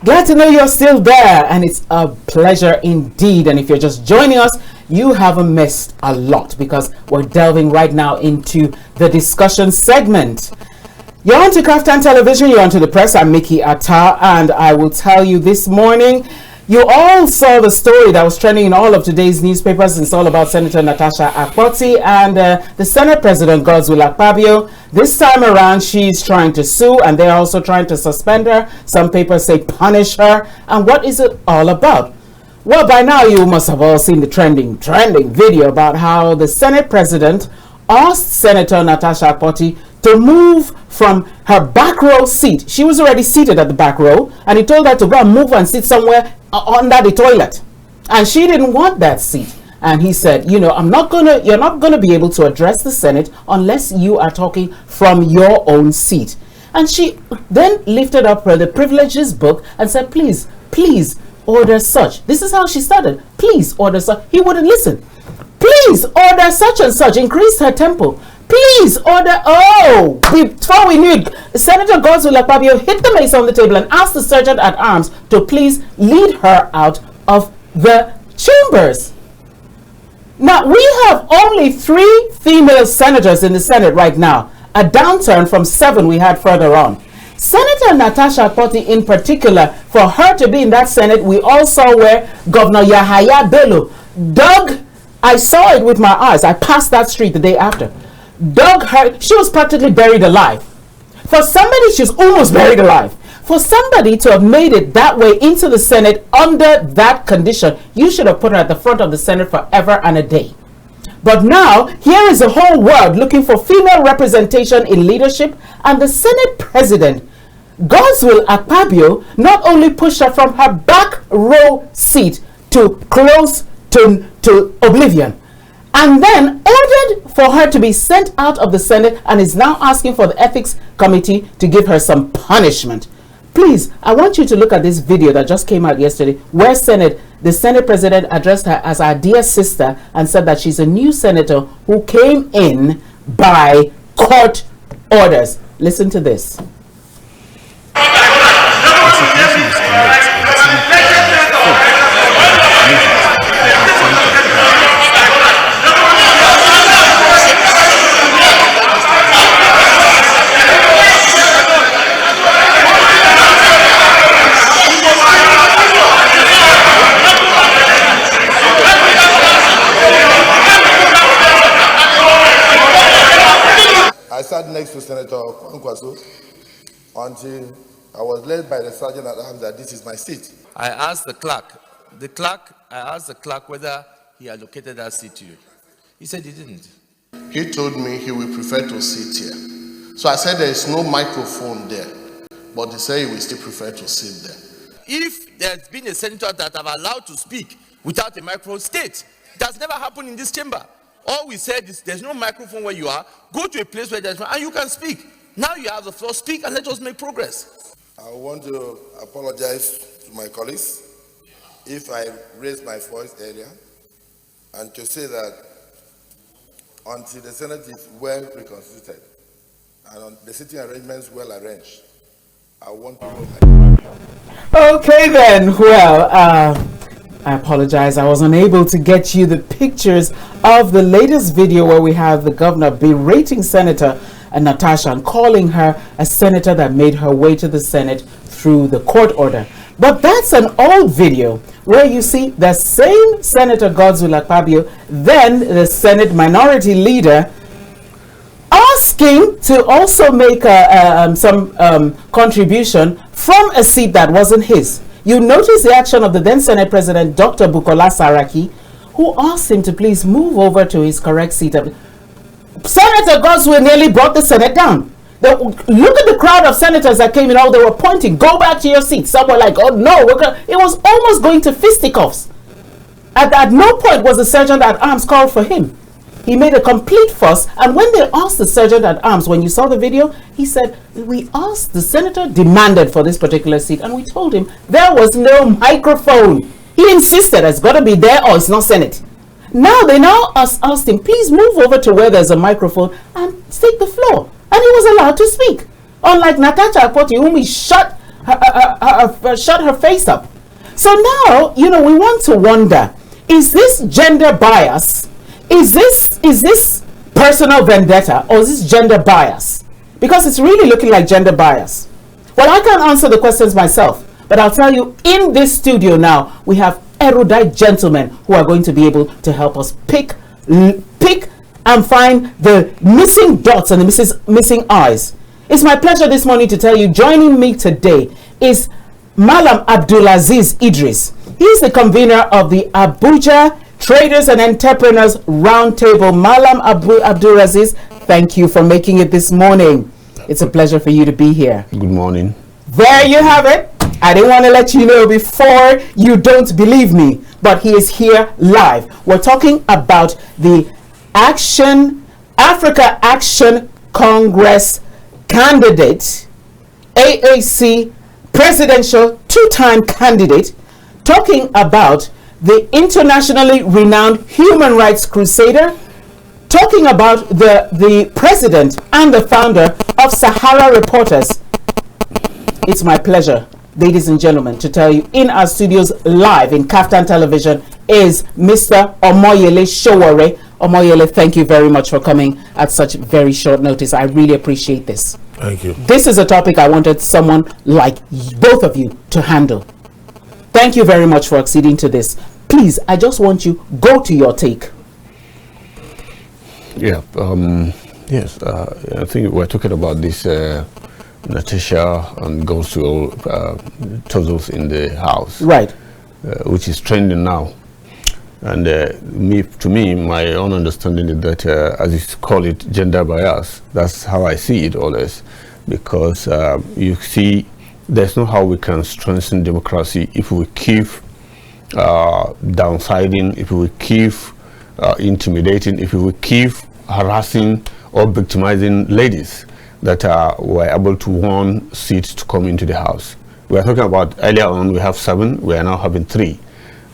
Glad to know you're still there, and it's a pleasure indeed. And if you're just joining us, you haven't missed a lot, because we're delving right now into the discussion segment. You're on to KAFTAN Television, you're on to the press. I'm Mikky, Attah, and I will tell you this morning, you all saw the story that was trending in all of today's newspapers. It's all about Senator Natasha and the Senate President, Godswill Akpabio. This time around, she's trying to sue, and they're also trying to suspend her. Some papers say punish her. And what is it all about? Well, by now you must have all seen the trending video about how the Senate President asked Senator Natasha to move from her back row seat. She was already seated at the back row, and he told her to go and move and sit somewhere under the toilet. And she didn't want that seat. And he said, you know, you're not gonna be able to address the Senate unless you are talking from your own seat. And she then lifted up the privileges book and said, please order such. This is how she started. Please order such. He wouldn't listen. Please order such and such. Increased her tempo. Please order. Oh, before we knew it, Senator Godswill Akpabio hit the mace on the table and asked the sergeant at arms to please lead her out of the chambers. Now, we have only 3 female senators in the Senate right now, a downturn from 7 we had further on. Senator Natasha in particular, for her to be in that Senate, we all saw where Governor Yahaya Bello dug. I saw it with my eyes. I passed that street the day after. Dug her. She was practically buried alive. For somebody, she's almost buried alive. For somebody to have made it that way into the Senate under that condition, you should have put her at the front of the Senate forever and a day. But now, here is the whole world looking for female representation in leadership, and the Senate President, Godswill Akpabio, not only pushed her from her back row seat to close to oblivion, and then ordered for her to be sent out of the Senate, and is now asking for the Ethics Committee to give her some punishment. Please, I want you to look at this video that just came out yesterday, where the Senate President addressed her as our dear sister and said that she's a new senator who came in by court orders. Listen to this. I sat next to Senator Kwankwaso until I was led by the sergeant at arms that this is my seat. I asked the clerk whether he allocated that seat to you. He said he didn't. He told me he would prefer to sit here. So I said there is no microphone there, but he said he will still prefer to sit there. If there's been a senator that have allowed to speak without a microphone, state. That's never happened in this chamber. All we said is there's no microphone where you are. Go to a place where there's one and you can speak. Now you have the floor. Speak and let us make progress. I want to apologize to my colleagues if I raised my voice earlier, and to say that until the Senate is well reconstituted and the sitting arrangements well arranged, I want to go. Okay then, well, I apologize. I was unable to get you the pictures of the latest video where we have the governor berating Senator Natasha and calling her a senator that made her way to the Senate through the court order. But that's an old video where you see the same Senator Godswill Akpabio, then the Senate minority leader, asking to also make some contribution from a seat that wasn't his. You notice the action of the then Senate President, Dr. Bukola Saraki, who asked him to please move over to his correct seat. Senator Godswill nearly brought the Senate down. Look at the crowd of senators that came in. All they were pointing, go back to your seat. Some were like, oh no, it was almost going to fisticuffs. At no point was the sergeant at arms called for him. He made a complete fuss, and when they asked the sergeant at arms, when you saw the video, he said, we asked, the senator demanded for this particular seat, and we told him there was no microphone. He insisted it's got to be there or it's not Senate. Now they asked him, please move over to where there's a microphone and take the floor. And he was allowed to speak. Unlike Natasha, whom he shut shut her face up. So now, we want to wonder, is this gender bias? Is this personal vendetta, or is this gender bias? Because it's really looking like gender bias. Well, I can't answer the questions myself, but I'll tell you, in this studio now, we have erudite gentlemen who are going to be able to help us pick and find the missing dots and the missing eyes. It's my pleasure this morning to tell you, joining me today is Malam Abdulaziz Idris. He's the convener of the Abuja Traders and Entrepreneurs Roundtable. Malam Abdulaziz, thank you for making it this morning. It's a pleasure for you to be here. Good morning. There you have it. I didn't want to let you know before you don't believe me, but he is here live. We're talking about the Africa Action Congress candidate, AAC presidential two-time candidate, talking about the internationally renowned human rights crusader, talking about the president and the founder of Sahara Reporters. It's my pleasure, ladies and gentlemen, to tell you, in our studios live in KAFTAN television is Mr. Omoyele Sowore. Omoyele, thank you very much for coming at such very short notice. I really appreciate this. Thank you. This is a topic I wanted someone like both of you to handle. Thank you very much for acceding to this. Please, I just want you go to your take. Yeah. Yes. I think we're talking about this Natasha and goes to all tussles in the house, Right. Which is trending now. And to me, my own understanding is that, as you call it, gender bias. That's how I see it always, because you see, there's no how we can strengthen democracy if we keep downsiding, if we keep intimidating, if we keep harassing or victimizing ladies that were able to win seats to come into the house. We are talking about earlier on, we have 7, we are now having 3.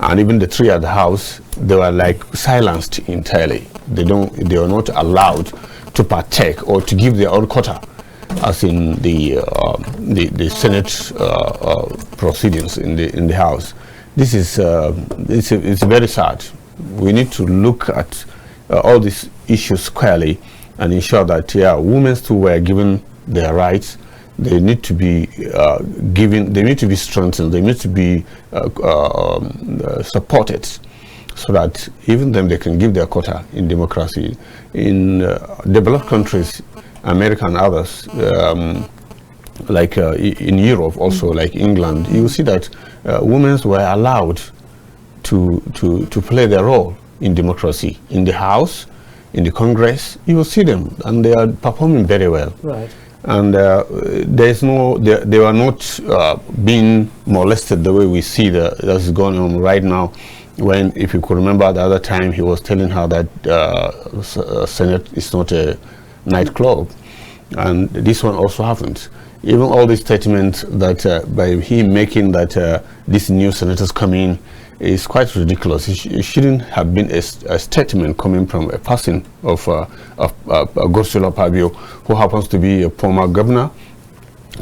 And even the 3 at the house, they were like silenced entirely. They were not allowed to partake or to give their own quota, as in the Senate proceedings in the House. This is it's very sad. We need to look at all these issues squarely and ensure that women too were given their rights. They need to be given. They need to be strengthened. They need to be supported, so that even them they can give their quota in democracy. In developed countries, America and others, like in Europe, also like England, you will see that women were allowed to play their role in democracy, in the House, in the Congress. You will see them, and they are performing very well. Right. And they were not being molested the way we see that's going on right now. When, if you could remember the other time, he was telling her that Senate is not a nightclub, and this one also happened. Even all these statements that by him making that these new senators come in is quite ridiculous. It shouldn't have been a statement coming from a person of Godswill Akpabio, who happens to be a former governor,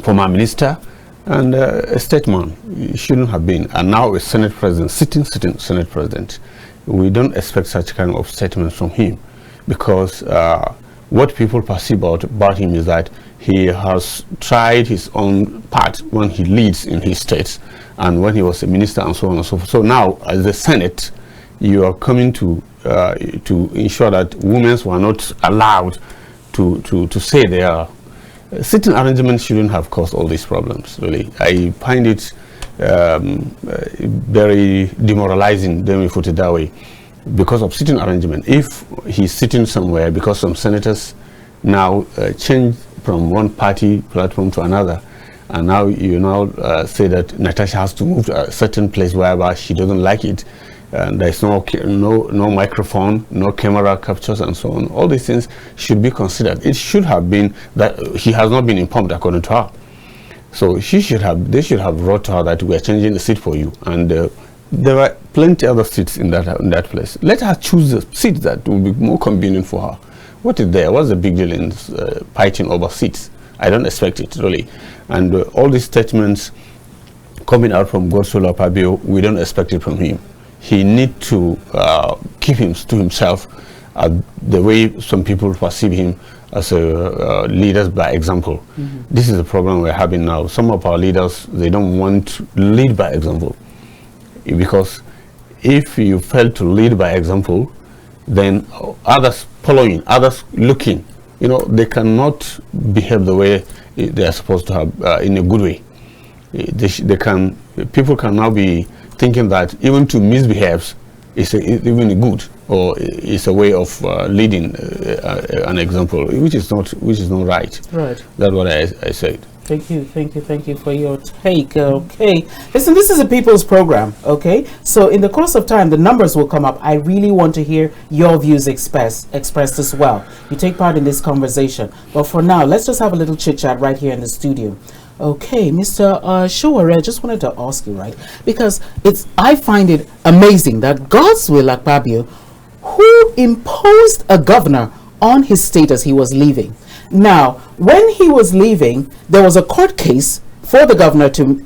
former minister, and a statesman. It shouldn't have been. And now a Senate president, sitting Senate president. We don't expect such kind of statements from him, because what people perceive about him is that he has tried his own part when he leads in his states and when he was a minister and so on and so forth. So now, as the Senate, you are coming to ensure that women were not allowed to say their sitting arrangement shouldn't have caused all these problems. Really, I find it very demoralizing. Let me put it that way, because of sitting arrangement. If he's sitting somewhere, because some senators now change from one party platform to another, and now you say that Natasha has to move to a certain place wherever she doesn't like it, and there's no microphone, no camera captures, and so on. All these things should be considered. It should have been that he has not been informed, according to her. So they should have wrote to her that we are changing the seat for you, and there were plenty other seats in that place. Let her choose the seat that will be more convenient for her. What is there? What's the big deal in fighting over seats? I don't expect it, really. And all these statements coming out from Godswill Akpabio, we don't expect it from him. He needs to keep him to himself, the way some people perceive him as a leader by example. This is the problem we're having now. Some of our leaders, they don't want to lead by example, because if you fail to lead by example, then others following, others looking, they cannot behave the way they are supposed to have in a good way. People can now be thinking that even to misbehave is even good, or it's a way of leading an example, which is not right. Right. That's what I said. Thank you for your take. Okay, listen, this is a people's program. Okay, so in the course of time, the numbers will come up. I really want to hear your views expressed as well. You take part in this conversation. But for now, let's just have a little chit chat right here in the studio. Okay, Mr. Sowore, I just wanted to ask you, right? Because I find it amazing that Godswill Akpabio, who imposed a governor on his state as he was leaving. Now, when he was leaving, there was a court case for the governor to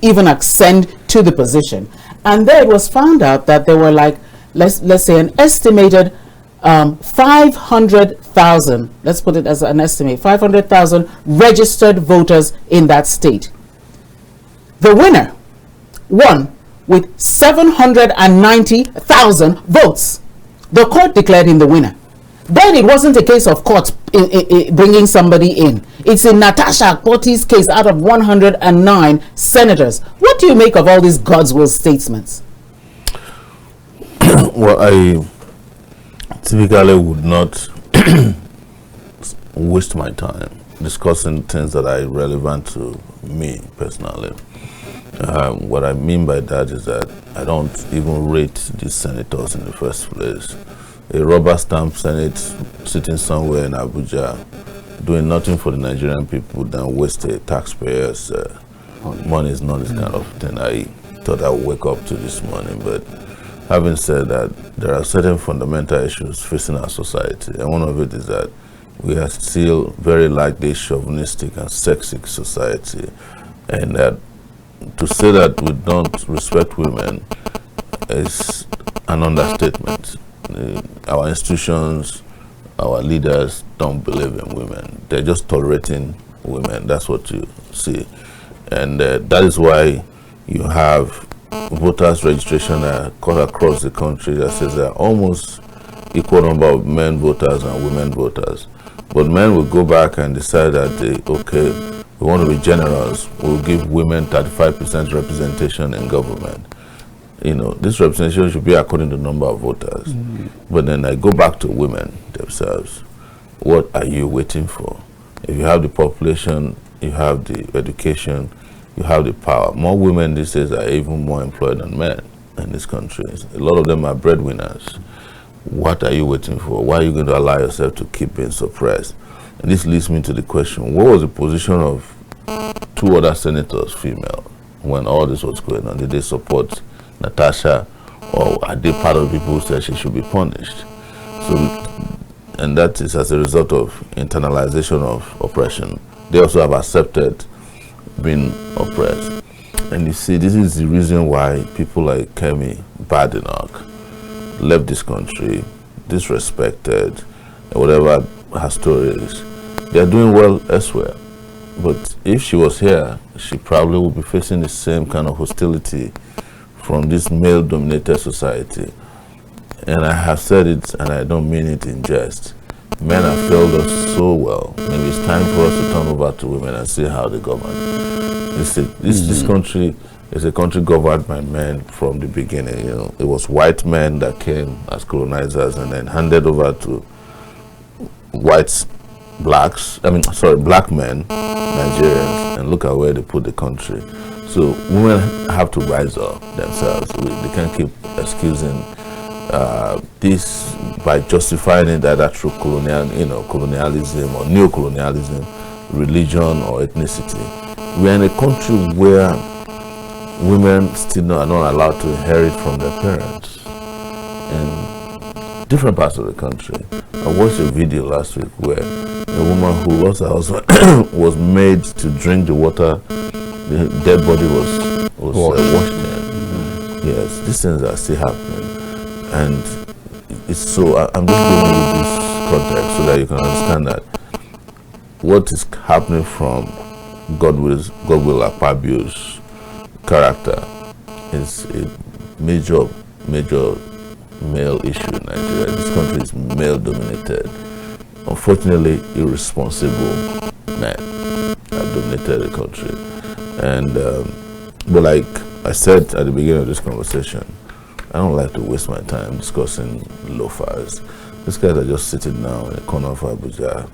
even ascend to the position. And there it was found out that there were let's say an estimated 500,000, let's put it as an estimate, 500,000 registered voters in that state. The winner won with 790,000 votes. The court declared him the winner. Then it wasn't a case of court bringing somebody in. It's in Natasha Akpoti's case out of 109 senators. What do you make of all these Godswill statements? Well, I typically would not waste my time discussing things that are irrelevant to me personally. What I mean by that is that I don't even rate these senators in the first place. A rubber stamp Senate sitting somewhere in Abuja doing nothing for the Nigerian people than waste the taxpayers' money is not this kind of thing I thought I would wake up to this morning. But having said that, there are certain fundamental issues facing our society, and one of it is that we are still very likely chauvinistic and sexist society, and that to say that we don't respect women is an understatement. Our institutions, our leaders don't believe in women. They're just tolerating women. That's what you see. And that is why you have voters registration cut across the country that says there are almost equal number of men voters and women voters. But men will go back and decide that, okay, we want to be generous. We'll give women 35% representation in government. This representation should be according to the number of voters. But then I go back to women themselves. What are you waiting for? If you have the population, you have the education, you have the power. More women these days are even more employed than men in this country. A lot of them are breadwinners. What are you waiting for? Why are you going to allow yourself to keep being suppressed? And this leads me to the question, what was the position of two other senators, female, when all this was going on? Did they support Natasha, or are they part of the people who said she should be punished? And that is as a result of internalization of oppression. They also have accepted being oppressed. And you see, this is the reason why people like Kemi Badenoch left this country, disrespected, whatever her story is. They are doing well elsewhere. But if she was here, she probably would be facing the same kind of hostility from this male-dominated society. And I have said it, and I don't mean it in jest. Men have failed us so well. Maybe it's time for us to turn over to women and see how they govern. This country is a country governed by men from the beginning. It was white men that came as colonizers and then handed over to black men, Nigerians, and look at where they put the country. So women have to rise up themselves. They can't keep excusing this by justifying it either through colonialism or neo-colonialism, religion or ethnicity. We are in a country where women still are not allowed to inherit from their parents. And different parts of the country. I watched a video last week where a woman who lost her husband was made to drink the water. The dead body was washed in. Yes, these things are still happening, and it's so. I'm just giving you this context so that you can understand that what is happening from Godwill Akpabio's character is a major male issue in Nigeria. This country is male dominated. Unfortunately, irresponsible men have dominated the country. And but like I said at the beginning of this conversation, I don't like to waste my time discussing loafers. These guys are just sitting down in the corner of Abuja,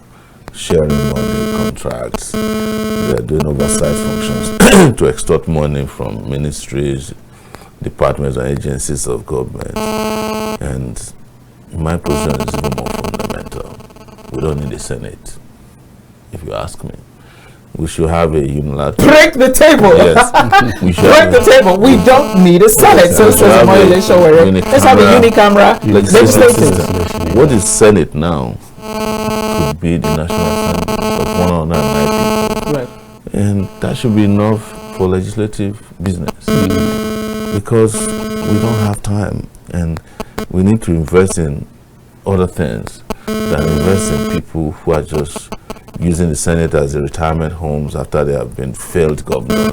sharing money, contracts. They are doing oversight functions to extort money from ministries, departments and agencies of government. And my position is even more fundamental. We don't need a Senate, if you ask me. We should have a unilateral... Break the table! Yes. We should break the table! We don't need a Senate, so says Omoyele Sowore. Let's have a unicameral legislature. What is Senate now could be the National Assembly of 109 people. Right. And that should be enough for legislative business. Because we don't have time, and we need to invest in other things than invest in people who are just using the Senate as a retirement homes after they have been failed governors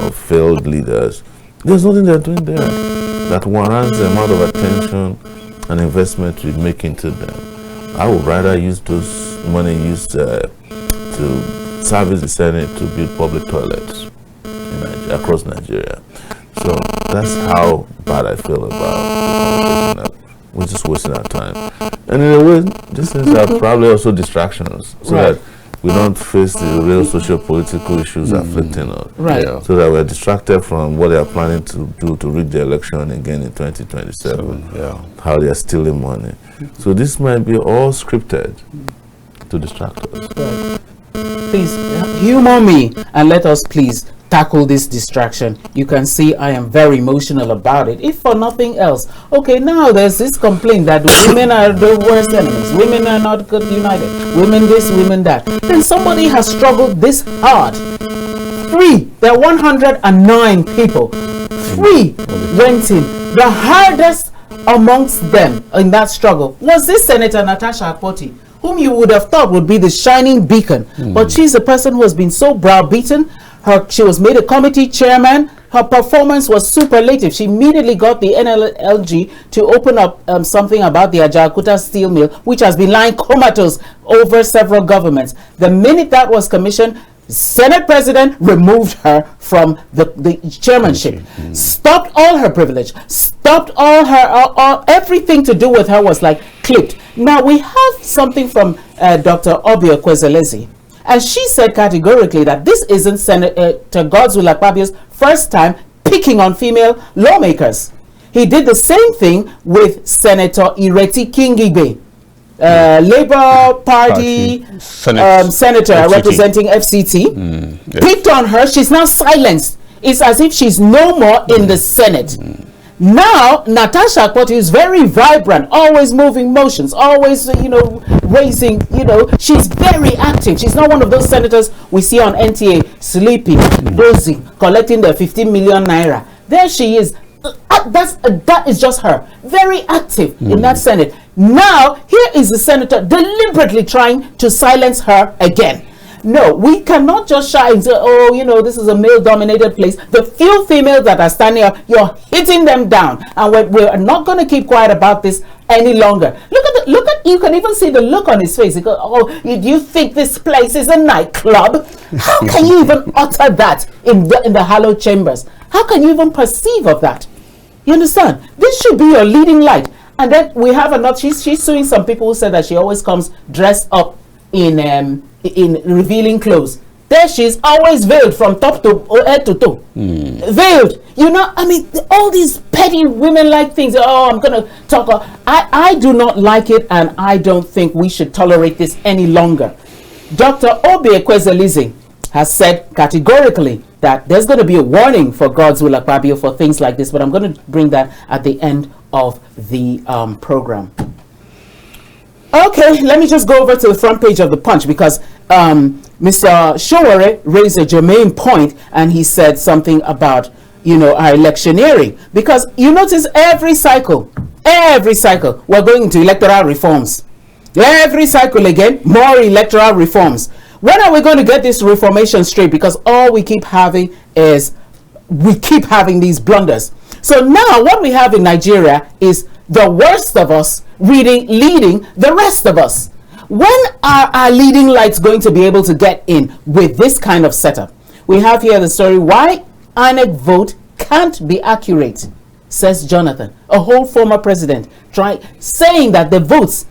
or failed leaders. There's nothing they're doing there that warrants the amount of attention and investment we make into them. I would rather use those money used to service the Senate to build public toilets in Nigeria, across Nigeria. So that's how bad I feel about the conversation. We're just wasting our time. And in a way, these things are probably also distractions, so that we don't face the real socio-political issues afflicting us. Right. So that we're distracted from what they are planning to do to rig the election again in 2027. How they are stealing money. So this might be all scripted to distract us. Right. Please humor me and let us please tackle this distraction. You can see I am very emotional about it, if for nothing else. Okay, now there's this complaint that women are the worst enemies, women are not good united, women this, women that. Then somebody has struggled this hard. There are 109 people, renting. The hardest amongst them in that struggle was this Senator Natasha, whom you would have thought would be the shining beacon, but she's a person who has been so browbeaten. She was made a committee chairman. Her performance was superlative. She immediately got the NLG to open up something about the Ajaokuta steel mill, which has been lying comatose over several governments. The minute that was commissioned, Senate President removed her from the chairmanship, stopped all her privilege, stopped all her, everything to do with her was like clipped. Now we have something from Dr. Obio Kwezelezi. And she said categorically that this isn't Senator Godwill Akpabio's first time picking on female lawmakers. He did the same thing with Senator Ireti Kingibe, Labour Party senator representing FCT. Picked on her. She's now silenced. It's as if she's no more in the Senate. Now, Natasha Akpoti is very vibrant, always moving motions, always, raising, she's very active. She's not one of those senators we see on NTA, sleeping, dozing, collecting their 15 million naira. There she is. That is just her. Very active in that Senate. Now, here is the senator deliberately trying to silence her again. No, we cannot just shy and say, oh, this is a male-dominated place. The few females that are standing up, you're hitting them down. And we're not going to keep quiet about this any longer. Look at, you can even see the look on his face. He goes, oh, do you think this place is a nightclub? How can you even utter that in the hallowed chambers? How can you even perceive of that? You understand? This should be your leading light. And then we have another, she's suing some people who said that she always comes dressed up in revealing clothes. There she is, always veiled from top to head to toe. Veiled. All these petty women-like things. Oh, I'm going to talk. I do not like it, and I don't think we should tolerate this any longer. Dr. Obie Kwezelezi has said categorically that there's going to be a warning for Godwill Akpabio for things like this, but I'm going to bring that at the end of the program. Okay, let me just go over to the front page of the Punch because Mr. Sowore raised a germane point and he said something about, our electioneering. Because you notice every cycle, we're going into electoral reforms. Every cycle again, more electoral reforms. When are we going to get this reformation straight? Because all we keep having is, these blunders. So now what we have in Nigeria is the worst of us leading the rest of us. When are our leading lights going to be able to get in with this kind of setup? We have here the story, why INEC vote can't be accurate, says Jonathan, a whole former president, saying that the votes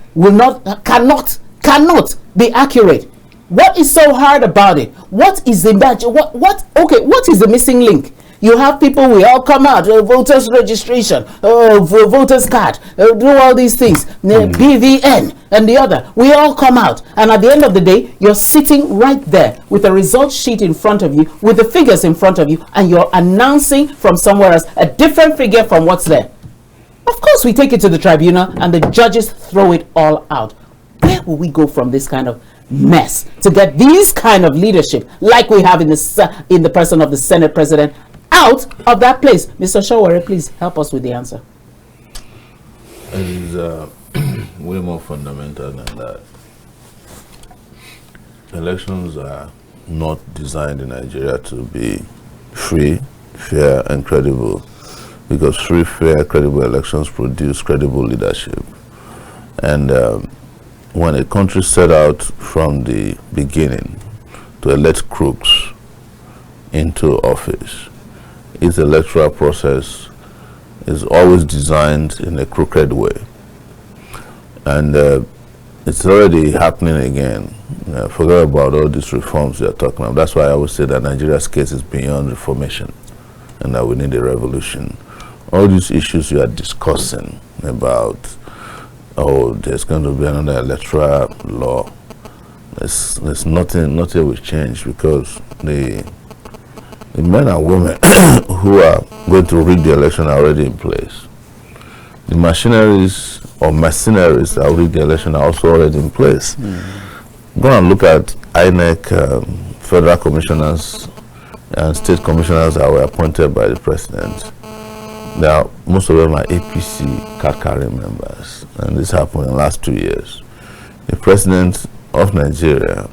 cannot be accurate. What is so hard about it? What is the what is the missing link? You have people, we all come out, voters registration, voters card, do all these things, BVN and the other. We all come out. And at the end of the day, you're sitting right there with a result sheet in front of you, with the figures in front of you, and you're announcing from somewhere else a different figure from what's there. Of course, we take it to the tribunal and the judges throw it all out. Where will we go from this kind of mess to get these kind of leadership like we have in the person of the Senate president out of that place? Mr. Sowore, please help us with the answer. It is way more fundamental than that. Elections are not designed in Nigeria to be free, fair, and credible, because free, fair, credible elections produce credible leadership. And when a country set out from the beginning to elect crooks into office, its electoral process is always designed in a crooked way. And it's already happening again. Forget about all these reforms we are talking about. That's why I always say that Nigeria's case is beyond reformation and that we need a revolution. All these issues we are discussing about, there's going to be another electoral law, there's nothing will change, because the men and women who are going to rig the election are already in place. The machineries or mercenaries that will rig the election are also already in place. Go and look at INEC, federal commissioners and state commissioners that were appointed by the president. Most of them are APC card-carrying members, and this happened in the last 2 years. The president of Nigeria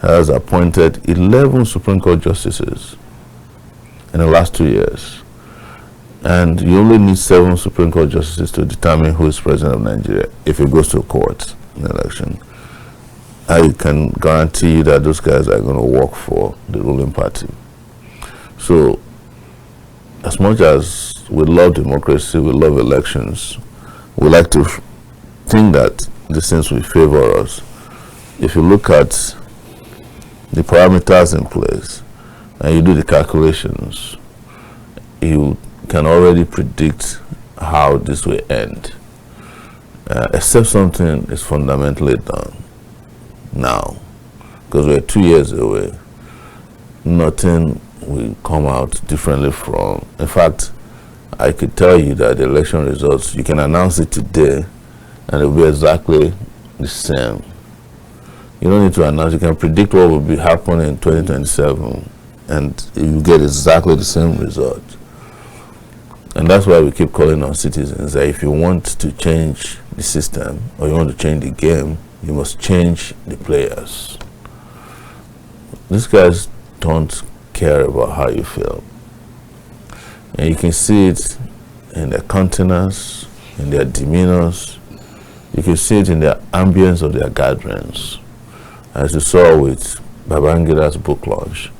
has appointed 11 Supreme Court justices in the last 2 years, and you only need 7 Supreme Court justices to determine who is president of Nigeria if it goes to court in the election. I can guarantee you that those guys are going to work for the ruling party. So, as much as we love democracy, we love elections, we like to think that these things will favor us. If you look at the parameters in place and you do the calculations, you can already predict how this will end, except something is fundamentally done now, because we're 2 years away. Nothing will come out differently from, in fact, I could tell you that the election results, you can announce it today and it will be exactly the same. You don't need to announce, you can predict what will be happening in 2027 and you get exactly the same result. And that's why we keep calling on citizens that if you want to change the system or you want to change the game, you must change the players. These guys don't care about how you feel. And you can see it in their countenance, in their demeanors. You can see it in the ambience of their gatherings. As you saw with Babangida's book launch,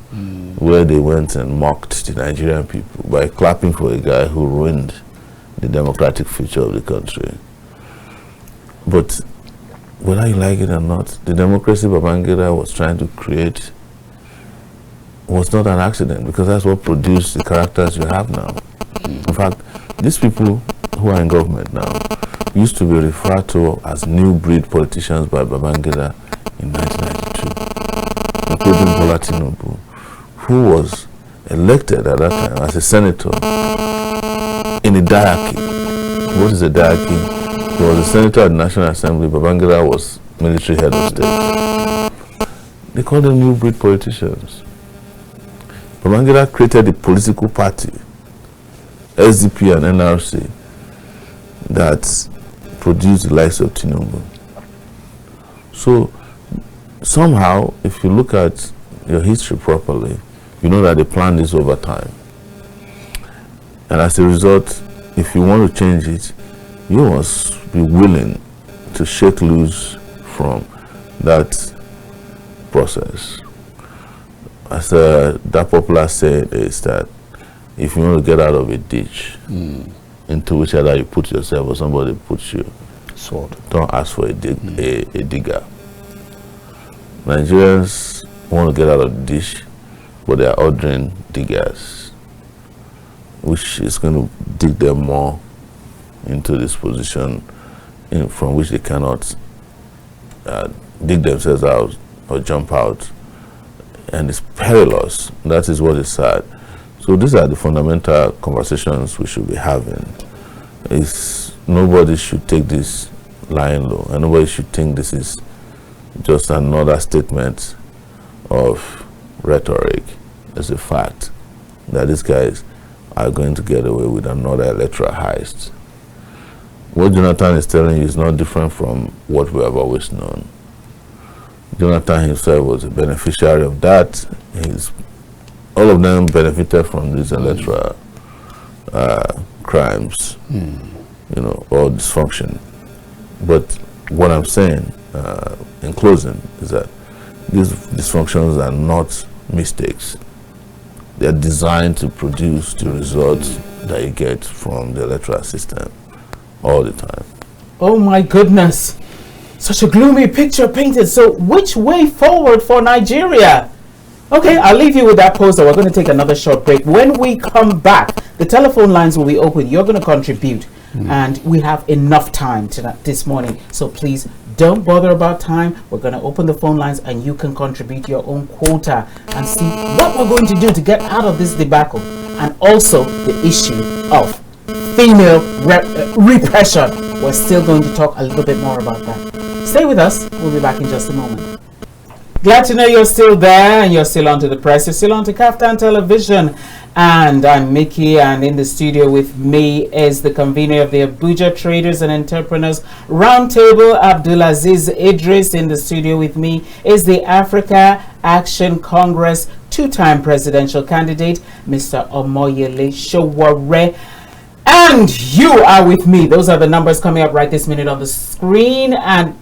where they went and mocked the Nigerian people by clapping for a guy who ruined the democratic future of the country. But whether you like it or not, the democracy Babangida was trying to create was not an accident, because that's what produced the characters you have now. In fact, these people who are in government now used to be referred to as new breed politicians by Babangida in 1992, including Bola Tinubu, who was elected at that time as a senator in a diarchy. What is a diarchy? He was a senator at the National Assembly. Babangida was military head of state. They called them new breed politicians. Babangida created a political party, SDP and NRC, that produced the likes of Tinubu. So somehow, if you look at your history properly, you know that they planned this over time. And as a result, if you want to change it, you must be willing to shake loose from that process. As that popular saying is that if you want to get out of a ditch into which either you put yourself or somebody puts you, don't ask for a digger. Nigerians want to get out of the ditch, but they are ordering diggers, which is going to dig them more into this position from which they cannot dig themselves out or jump out. And it's perilous. That is what is sad. So these are the fundamental conversations we should be having. Nobody should take this lying low, and nobody should think this is just another statement of rhetoric. It's a fact that these guys are going to get away with another electoral heist. What Jonathan is telling you is not different from what we have always known. Jonathan himself was a beneficiary of that. All of them benefited from these electoral crimes, or dysfunction. But what I'm saying in closing is that these dysfunctions are not mistakes. They're designed to produce the results that you get from the electoral system all the time. Oh my goodness. Such a gloomy picture painted. So which way forward for Nigeria? Okay, I'll leave you with that poster. We're going to take another short break. When we come back, the telephone lines will be open. You're going to contribute. And we have enough time this morning. So please don't bother about time. We're going to open the phone lines and you can contribute your own quota and see what we're going to do to get out of this debacle. And also the issue of female repression. We're still going to talk a little bit more about that. Stay with us. We'll be back in just a moment. Glad to know you're still there and you're still on to the press. You're still on to KAFTAN Television. And I'm Mikky, and in the studio with me is the convener of the Abuja Traders and Entrepreneurs Roundtable, Abdulaziz. Idris. In the studio with me is the Africa Action Congress two-time presidential candidate, Mr. Omoyele Sowore. And you are with me. Those are the numbers coming up right this minute on the screen. And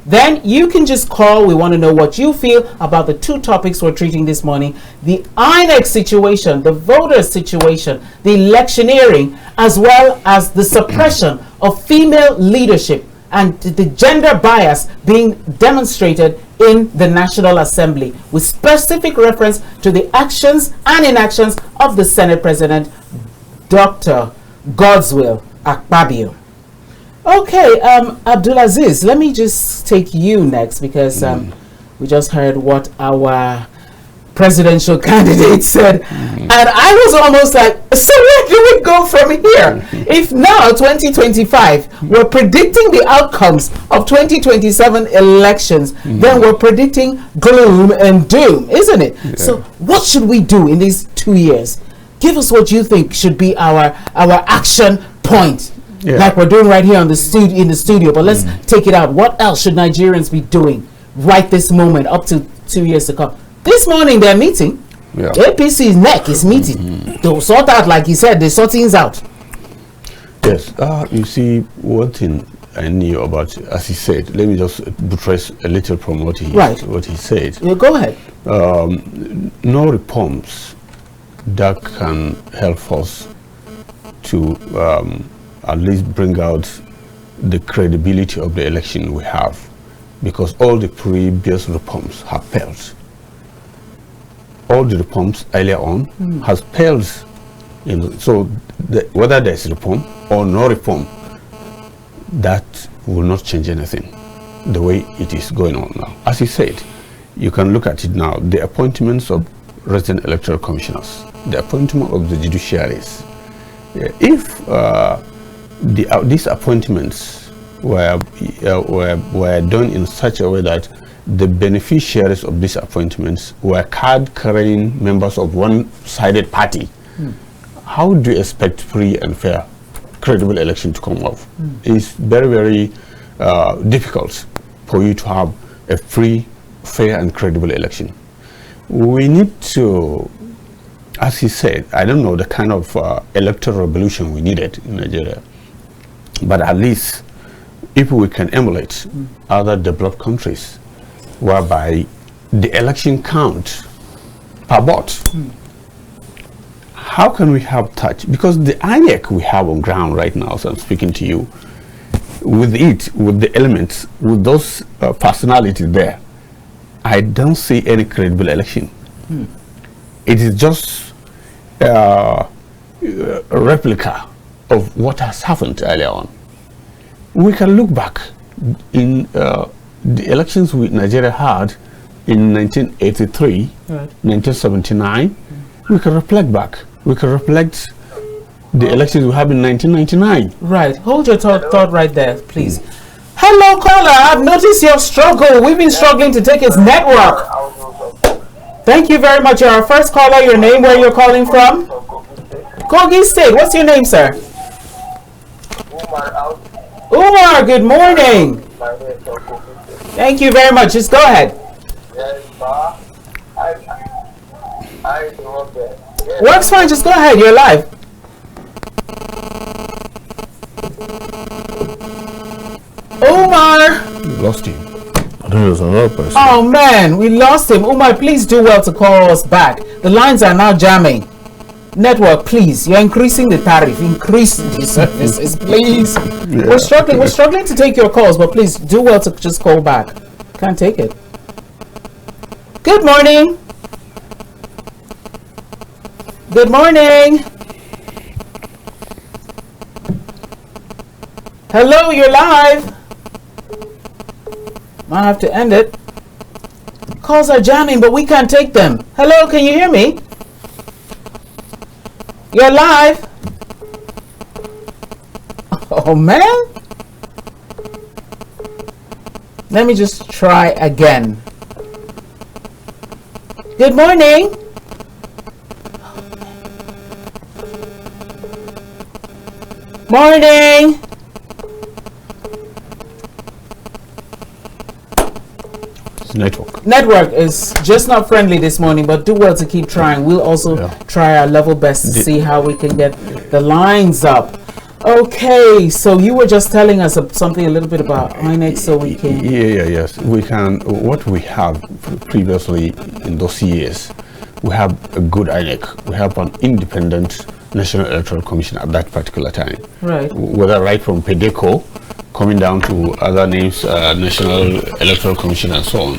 then you can just call. We want to know what you feel about the two topics we're treating this morning: the INEC situation, the voter situation, the electioneering, as well as the suppression of female leadership and the gender bias being demonstrated in the National Assembly, with specific reference to the actions and inactions of the Senate President, Dr. Godswill Akpabio. Okay, Abdulaziz, let me just take you next, because we just heard what our presidential candidate said, and I was almost like, so where do we go from here? If now 2025 we're predicting the outcomes of 2027 elections, then we're predicting gloom and doom, isn't it? Yeah. So what should we do in these 2 years? Give us what you think should be our action point. Yeah. Like we're doing right here on the in the studio, but let's take it out. What else should Nigerians be doing right this moment up to 2 years to come? This morning they're meeting. Yeah. APC's neck is meeting. They'll sort out, like he said, they sort things out. Yes. You see, one thing I knew about, as he said, let me just buttress a little from what he said. Yeah, go ahead. No reforms that can help us to at least bring out the credibility of the election we have, because all the previous reforms have failed. All the reforms earlier on has failed. So whether there's reform or no reform, that will not change anything the way it is going on now. As he said, you can look at it now, the appointments of resident electoral commissioners, the appointment of the judiciaries. If these appointments were done in such a way that the beneficiaries of these appointments were card-carrying members of one-sided party, how do you expect free and fair, credible election to come off? It's very, very difficult for you to have a free, fair, and credible election. We need to, as he said, I don't know the kind of electoral revolution we needed in Nigeria, but at least if we can emulate other developed countries, whereby the election count per vote. How can we have touch? Because the INEC we have on ground right now, so I'm speaking to you, with it, with the elements, with those personalities there, I don't see any credible election. It is just a replica of what has happened earlier on. We can look back in the elections Nigeria had in 1983, 1979. We can reflect back. We can reflect the elections we have in 1999. Right. Hold your thought right there, please. Hello, caller. I've noticed your struggle. We've been struggling to take its network. Thank you very much. You're our first caller. Your name, where you're calling from? Kogi State. What's your name, sir? Umar, good morning. Thank you very much. Just go ahead. Works fine. Just go ahead. You're live. Umar. We lost him. I think there's another person. Oh man, we lost him. Umar, please do well to call us back. The lines are now jamming. Network, please. You're increasing the tariff. Increase the services, please. Yeah. We're struggling to take your calls, but please do well to just call back. Can't take it. Good morning. Good morning. Hello, you're live. Might have to end it. Calls are jamming, but we can't take them. Hello, can you hear me? You're live. Oh man. Let me just try again. Good morning. Morning. Network is just not friendly this morning, but do well to keep trying. We'll also try our level best to see how we can get the lines up. Okay, so you were just telling us something a little bit about INEC, so we can... Yes. We can, what we have previously in those years, we have a good INEC. We have an independent National Electoral Commission at that particular time. Right. Whether right from PEDECO, coming down to other names, National Electoral Commission and so on.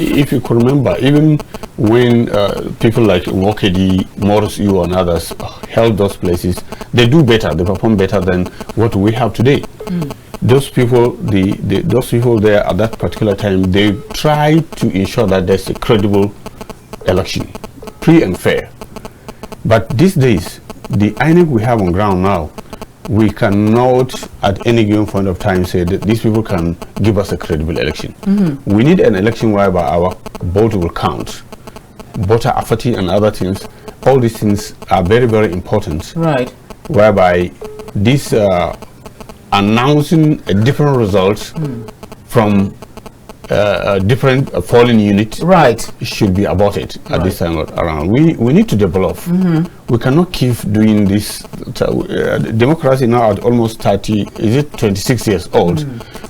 If you could remember, even when people like Wokedi, Morris Yu and others held those places, they do better, they perform better than what we have today. Those people, those people there at that particular time, they try to ensure that there's a credible election, free and fair. But these days, the INEC we have on ground now, we cannot at any given point of time say that these people can give us a credible election. We need an election whereby our vote will count. Voter apathy and other things, all these things are very, very important. Right. Whereby this announcing a different result from a different polling unit should be aborted at this time around. We need to develop. We cannot keep doing this. Democracy now at almost 26 years old.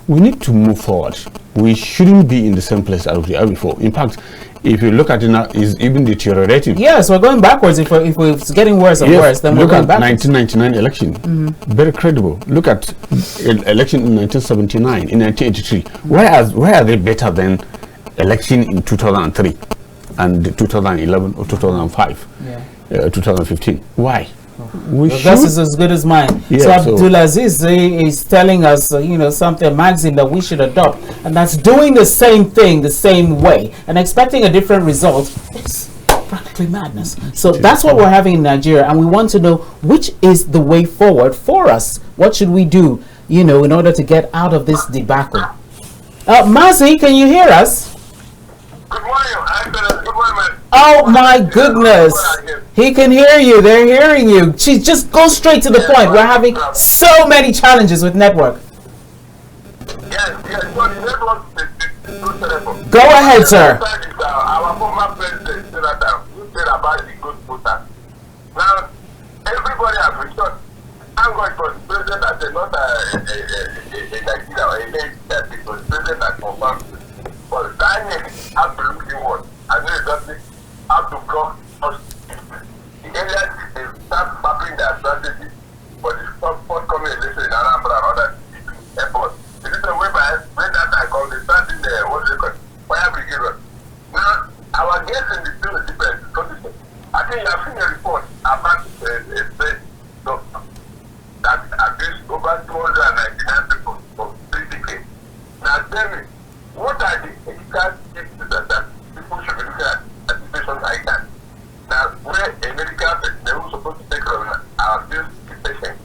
We need to move forward. We shouldn't be in the same place as we are before. In fact, if you look at it now, it's even deteriorating. Yes, we're going backwards. If it's getting worse and worse, then we're going backwards. Look at 1999 election. Very credible. Look at election in 1979, in 1983. Why are they better than election in 2003 and 2011 or 2005, 2015? Why? That is as good as mine. Yeah, so Abdulaziz is telling us, something, a maxim that we should adopt, and that's doing the same thing the same way and expecting a different result. It's practically madness. So that's what we're having in Nigeria, and we want to know which is the way forward for us. What should we do you know, in order to get out of this debacle. Mazi, can you hear us? Good morning. Good morning. Oh my goodness. He can hear you. They're hearing you. Just go straight to the point. We're having so many challenges with network. Yes. Go ahead, sir. Our former president, who said about the good voter. Now, everybody has returned. Thank God it was the president that said, not a Nigeria or a lady, that it was the president that confirmed. But Daniel has to look inward. And then doesn't have to block us. The areas they start mapping their strategy for the forthcoming election in Anambra and other efforts. The reason whereby when that time comes, they start in the fire brigade. Now, our guests in the field is different. I think you have seen a report about a state doctor that abused over 299 people for 3 decades. Now tell me, what are the ethical tips that people should be looking at a situation like that? Now, where a medical person who's supposed to take care of our abused patient.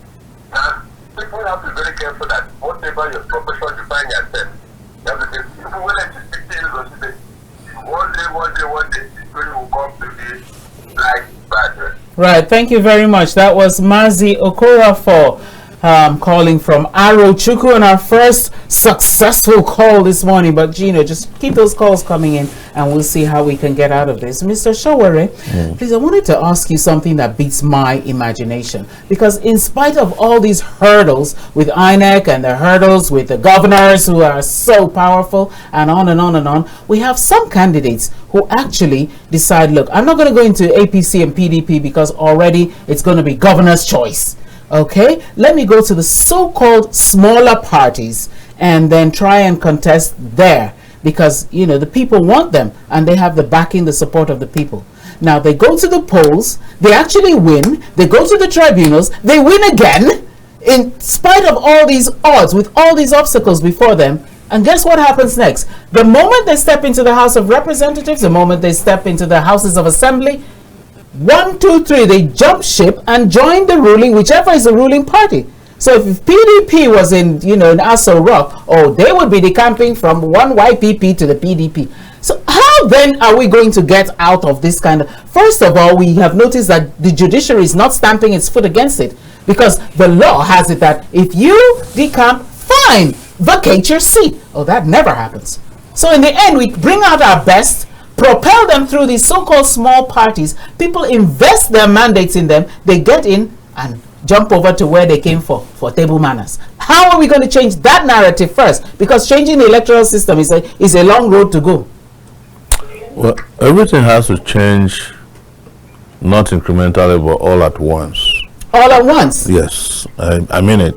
Now, people have to be very careful that whatever your profession you find yourself, you have to say, even when it is 50 years or something, one day, people will come to the like bad. Right, thank you very much. That was Mazi Okorafor calling from Arochukwu, and our first successful call this morning. But Gino, just keep those calls coming in and we'll see how we can get out of this. Mr. Sowore, please, I wanted to ask you something that beats my imagination, because in spite of all these hurdles with INEC and the hurdles with the governors who are so powerful and on and on and on, we have some candidates who actually decide, look, I'm not going to go into APC and PDP because already it's going to be governor's choice. Okay, let me go to the so-called smaller parties and then try and contest there, because, you know, the people want them and they have the backing, the support of the people. Now they go to the polls, they actually win, they go to the tribunals, they win again in spite of all these odds, with all these obstacles before them. And guess what happens next? The moment they step into the House of Representatives, the moment they step into the Houses of Assembly, 1, 2, 3, they jump ship and join the ruling, whichever is the ruling party. So if PDP was in, you know, in Aso Rock, they would be decamping from one YPP to the PDP. So how then are we going to get out of this kind of... First of all, we have noticed that the judiciary is not stamping its foot against it, because the law has it that if you decamp, fine, vacate your seat. That never happens. So in the end, we bring out our best, propel them through these so-called small parties. People invest their mandates in them. They get in and jump over to where they came for table manners. How are we going to change that narrative first? Because changing the electoral system is a long road to go. Well, everything has to change, not incrementally, but all at once. All at once? Yes, I mean it.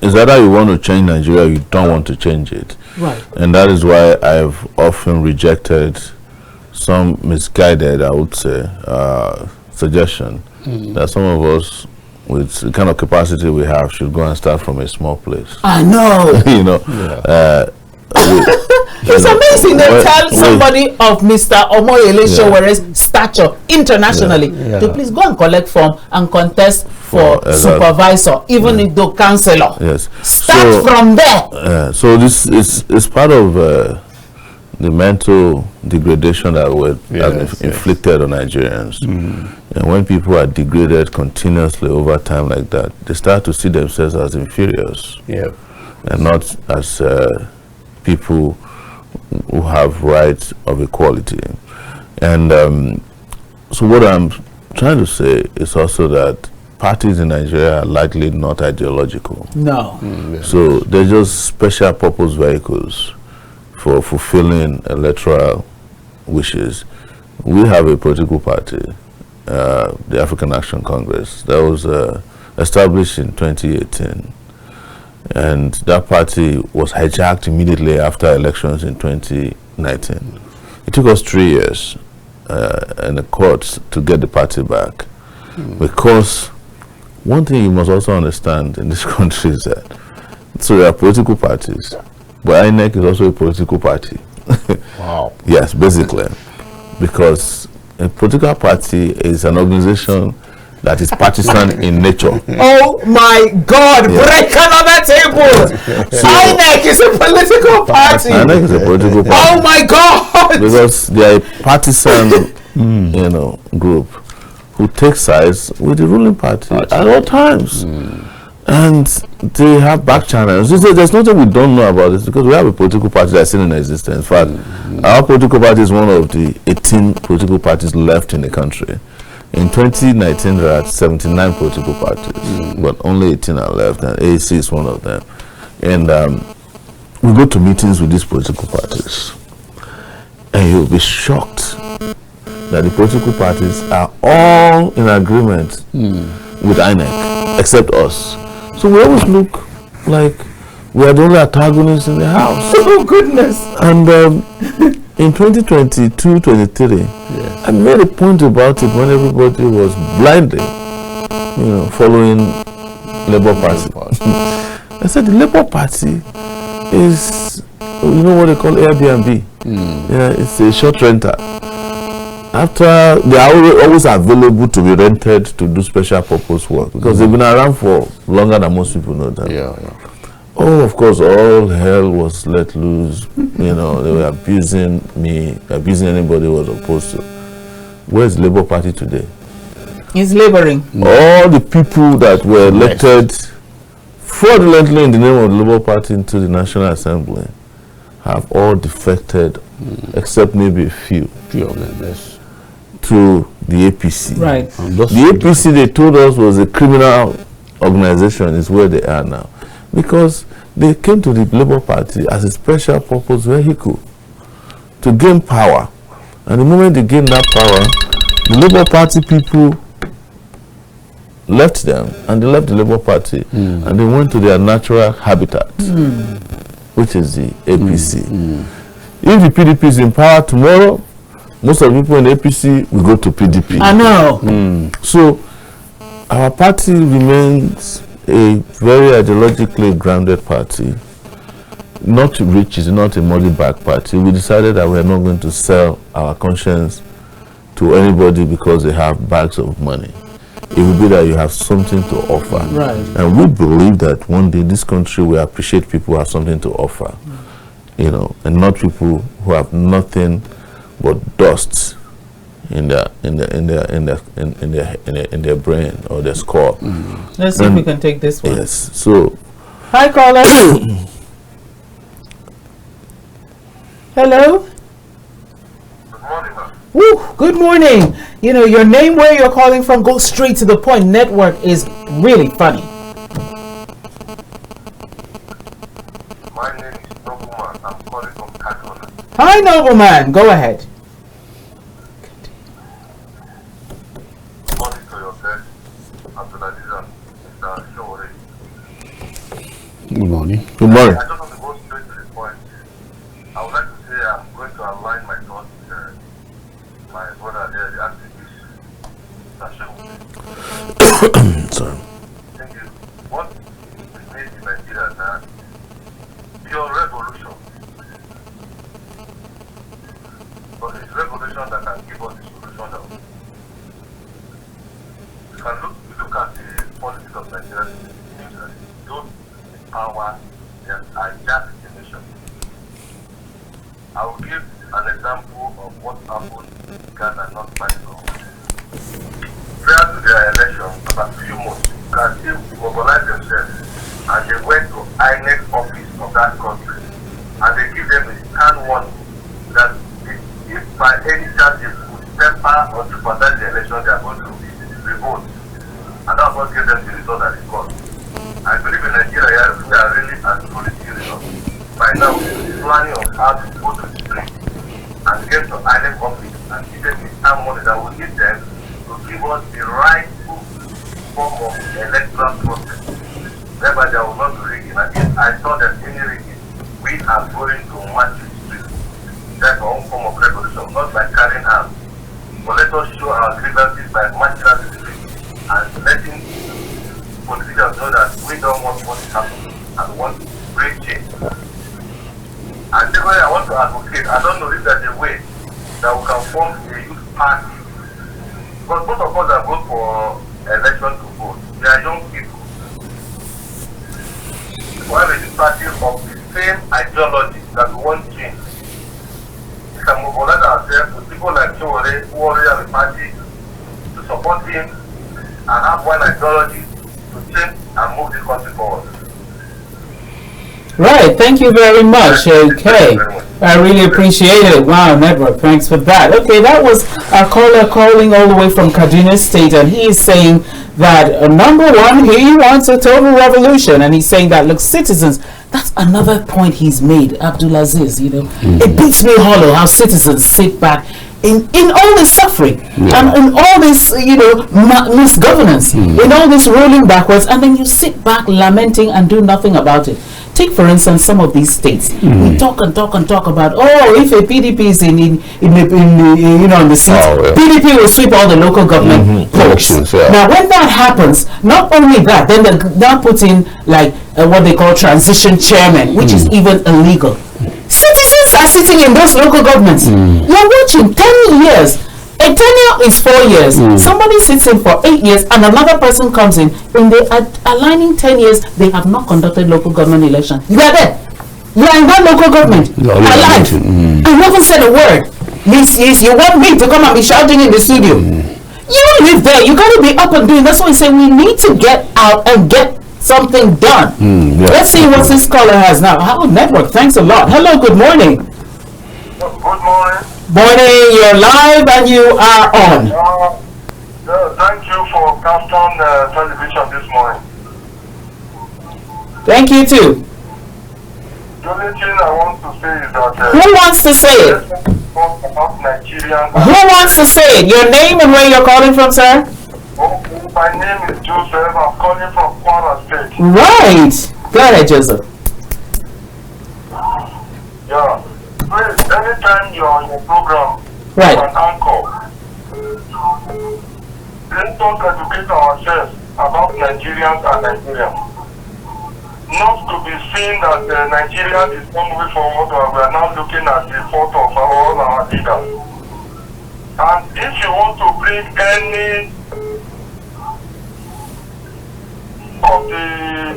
It's either you want to change Nigeria or you don't want to change it. Right. And that is why I've often rejected some misguided, I would say, suggestion that some of us with the kind of capacity we have should go and start from a small place. I know. You know, it's amazing they tell somebody of Mr. Omoyele Sowore's stature internationally to please go and collect form and contest for supervisor, even if the councillor. Yes. Start from there. So this is part of the mental degradation that has been inflicted on Nigerians. And when people are degraded continuously over time like that, they start to see themselves as inferiors, and not as people who have rights of equality. And so what I'm trying to say is also that parties in Nigeria are likely not ideological. No. So they're just special purpose vehicles for fulfilling electoral wishes. We have a political party, the African Action Congress, that was established in 2018. And that party was hijacked immediately after elections in 2019. It took us 3 years in the courts to get the party back. Because one thing you must also understand in this country is that, so there are political parties, but INEC is also a political party. Wow. Yes, basically. Because a political party is an organization that is partisan in nature. Oh my God! Yeah. Break another table. INEC is a political party. INEC is a political party. Oh my God! Because they are a partisan, group who take sides with the ruling party at all times. And they have back channels. There's nothing we don't know about this because we have a political party that's still in existence. In fact, our political party is one of the 18 political parties left in the country. In 2019, there are 79 political parties, but only 18 are left, and AAC is one of them. And we go to meetings with these political parties, and you'll be shocked that the political parties are all in agreement with INEC, except us. So we always look like we are the only antagonists in the house. Oh goodness! And in 2022-23, I made a point about it when everybody was blindly, following Labour Party. I said the Labour Party is, what they call Airbnb. It's a short renter. After they are always available to be rented to do special purpose work because they've been around for longer than most people know that. Oh, of course, all hell was let loose. They were abusing me, abusing anybody who was opposed to. Where's the Labour Party today? He's laboring. All the people that were elected fraudulently in the name of the Labour Party into the National Assembly have all defected, except maybe a few of them, yes, to the APC. Right. The APC, they told us, was a criminal organization, is where they are now. Because they came to the Labour Party as a special purpose vehicle to gain power. And the moment they gained that power, the Labour Party people left them and they left the Labour Party and they went to their natural habitat, which is the APC. If the PDP is in power tomorrow, most of the people in the APC will go to PDP. I know. So our party remains a very ideologically grounded party, not rich, is not a money back party. We decided that we're not going to sell our conscience to anybody because they have bags of money. It will be that you have something to offer. Right. And we believe that one day this country will appreciate people who have something to offer, and not people who have nothing but dust in their their brain or their skull. Let's see if we can take this one. Yes. So, hi, caller. Hello. Good morning, ma'am. Woo, good morning. Your name, where you're calling from, go straight to the point. Network is really funny. My name is Nobleman. I'm calling from Kaduna. Hi, nobleman. Go ahead. Good morning to your guest, Abdulaziz and Mr. Sowore. Good morning. good morning. I just want to go straight to the point. I would like to say I'm going to align my thoughts with my brother there, the activist, Mr. Sowore. Sorry. Thank you. What we need in Nigeria now, pure revolution. But it's revolution that can give us the solution now. We look at the politics of Nigeria. Those in power that hijack the nation. I will give an example of what happened in Ghana not long ago. Prior to their election, about a few months, you can still mobilize themselves and they went to INEC office of that country and they give them a stand warning that if by any chance they could temper or jeopardize the election, they are going to revolt. And that's what gave them the result that they got. I believe in Nigeria, we are really and truly serious. By now, we're planning on how to go to the street and get to INEC office and give them the stand warning that will give them to give us the rightful form of electoral process, whereby there will not be rigging. And if I saw that any rigging, we are going to march the street. That's our own form of revolution, not by carrying arms. But let us show our grievances by marching out the street and letting politicians know that we don't want what is happening and want great change. And secondly, I want to advocate, I don't know if there's a way that we can form a youth party. Because both of us have voted for election to vote. They are young people. While it is party of the same ideology that we want change. We can mobilize ourselves with people like Sowore who already have a party to support him and have one ideology to change and move this country forward. Right, thank you very much. Okay, I really appreciate it. Wow, network, thanks for that. Okay, that was our caller calling all the way from Kaduna State, and he is saying that number one, he wants a total revolution, and he's saying that, look, citizens, that's another point he's made, Abdulaziz, you know, it beats me hollow how citizens sit back in all this suffering and in all this, you know, misgovernance, in all this rolling backwards, and then you sit back lamenting and do nothing about it. Take, for instance, some of these states. We talk and talk and talk about, oh, if a PDP is in the seat, PDP will sweep all the local government posts. Now, when that happens, not only that, then that puts in like what they call transition chairman, which is even illegal. Citizens are sitting in those local governments. You're watching 10 years. A tenure is 4 years. Somebody sits in for 8 years and another person comes in. When they are aligning 10 years, they have not conducted local government election. You are there. You are in that local government. Alive. I haven't said a word. Yes, you want me to come and be shouting in the studio. You don't live there. You got to be up and doing. That's why I say we need to get out and get something done. Let's see what this caller has now. Hello, network. Thanks a lot. Hello, good morning. Good morning. Morning, you're live and you are on. Thank you for KAFTAN television this morning. Thank you too. The only thing I want to say is that... Who wants to say it? About Nigerian... Who wants to say it? Your name and where you're calling from, sir? Okay, my name is Joseph. I'm calling from Kwara State. Right. Go ahead, Joseph. Yeah. Please, anytime you're on your program, Right. an anchor, let us educate ourselves about Nigerians and Nigerians. Not to be seen that Nigeria is not moving forward, or we are now looking at the fault of all our leaders. And if you want to bring any of the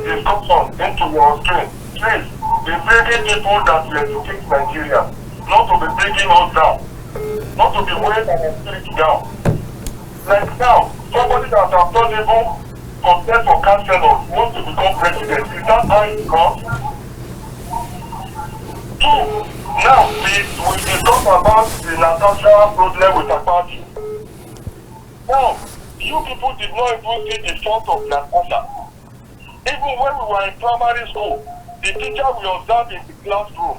discussion into your stream, please be bringing people that will educate Nigeria, not to be bringing us down, not to be weighing our spirit down. Like now, somebody that has not even contest for councillor wants to become president. Is that how it comes? Two, now we discuss about the Natasha problem with Attah. Now, you people did not even see the fault of Natasha. Even when we were in primary school, the teacher will observe in the classroom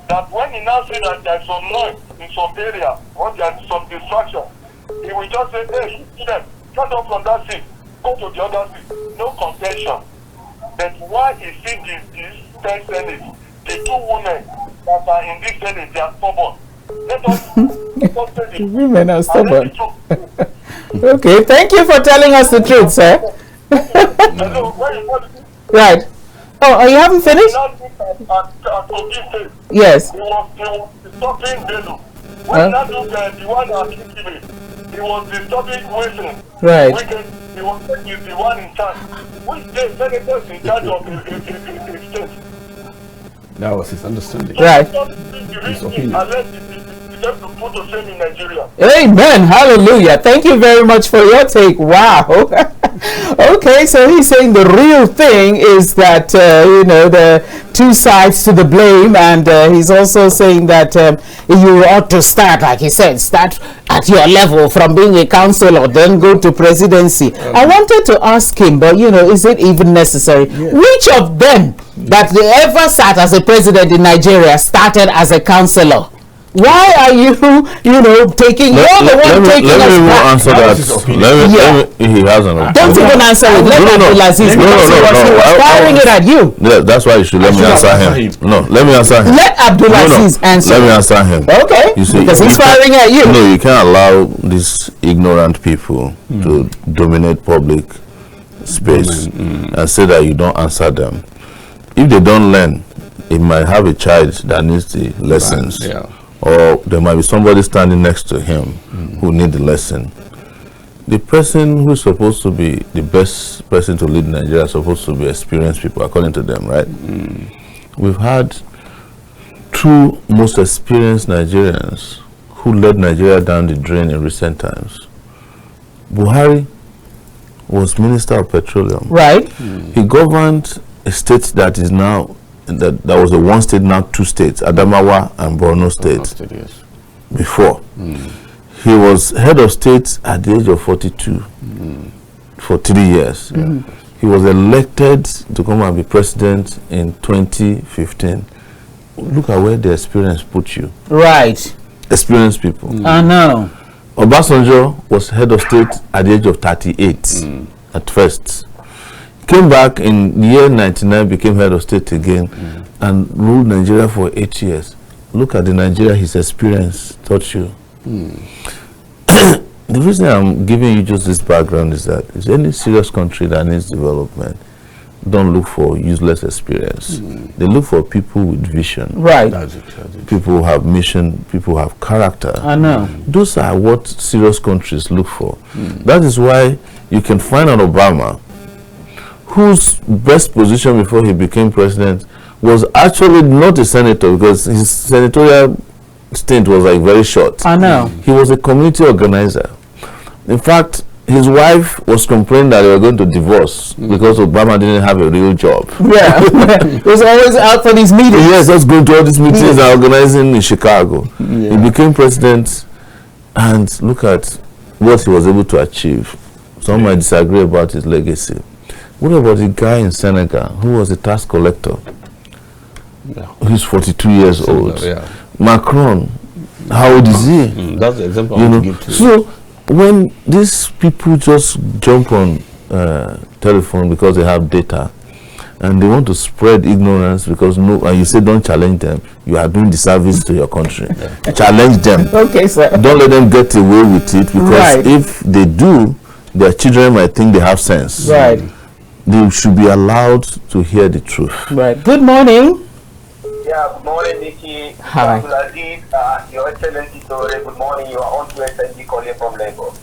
that when he now says that there is some noise in some area or there is some distraction, he will just say, hey, student, get up from that seat, go to the other seat, no contention. But why is it this 10 Senate, the two women that are in this Senate, they are stubborn? Let us say the women are stubborn. Okay, thank you for telling us the truth, sir. Hello, where you going? Right. Oh, you haven't finished? Yes. He was stopping Bello. When that look the one that hit him, he was disturbing Wilson. Right. He was taking the one in charge. Which day senators in charge of the state? That was his understanding. Right. His opinion. Amen. Hallelujah. Thank you very much for your take. Wow. Okay, so he's saying the real thing is that, you know, the two sides to the blame, and he's also saying that you ought to start, like he said, start at your level from being a councillor, then go to presidency. I wanted to ask him, but, you know, is it even necessary? Yeah. Which of them that they ever sat as a president in Nigeria started as a councillor? Why are you, you know, taking, you're the one taking us back? Answer that. He has an opinion. Don't even answer it. Let Abdulaziz, because he was firing it at you. Yeah, that's why you should let me answer him. No, let me answer him. Let Abdulaziz answer. Let me answer him. Okay, you see, because he's firing at you. No, you can't allow these ignorant people to dominate public space and say that you don't answer them. If they don't learn, it might have a child that needs the lessons. Yeah. Or there might be somebody standing next to him who need the lesson. the person who's supposed to be the best person to lead Nigeria is supposed to be experienced people, according to them, right? We've had two most experienced Nigerians who led Nigeria down the drain in recent times. Buhari was Minister of Petroleum. Right. He governed a state that is now, that was a one state, now two states, Adamawa and Borno State. Yes. Before. He was head of state at the age of 42 for 3 years. He was elected to come and be president in 2015. Look at where the experience put you. Right. Experienced people. I know. Obasanjo was head of state at the age of 38 at first. Came back in the year 99, became head of state again, and ruled Nigeria for 8 years. Look at the Nigeria his experience taught you. The reason I'm giving you just this background is that if any serious country that needs development, don't look for useless experience. They look for people with vision. Right. That's it. People who have mission, people who have character. I know. Those are what serious countries look for. That is why you can find an Obama whose best position before he became president was actually not a senator, because his senatorial stint was like very short. I know. He was a community organizer. In fact, his wife was complaining that they were going to divorce because Obama didn't have a real job. Yeah. He was always out for these meetings. Yes, just going to all these meetings and organizing in Chicago. He became president, and look at what he was able to achieve. Some might disagree about his legacy. What about the guy in Senegal who was a tax collector? Who's 42 years old. Macron, how old is he? That's the example You I know, want to give to you. so when these people just jump on telephone because they have data and they want to spread ignorance because and you say don't challenge them, you are doing disservice to your country. Challenge them. Okay, sir. Don't let them get away with it, because if they do, their children might think they have sense. Right. They should be allowed to hear the truth. Right. Good morning. Yeah, good morning, Mikky. Hi. Abdulaziz, Your Excellency Sowore, good morning. You are on to SNG calling from Lagos.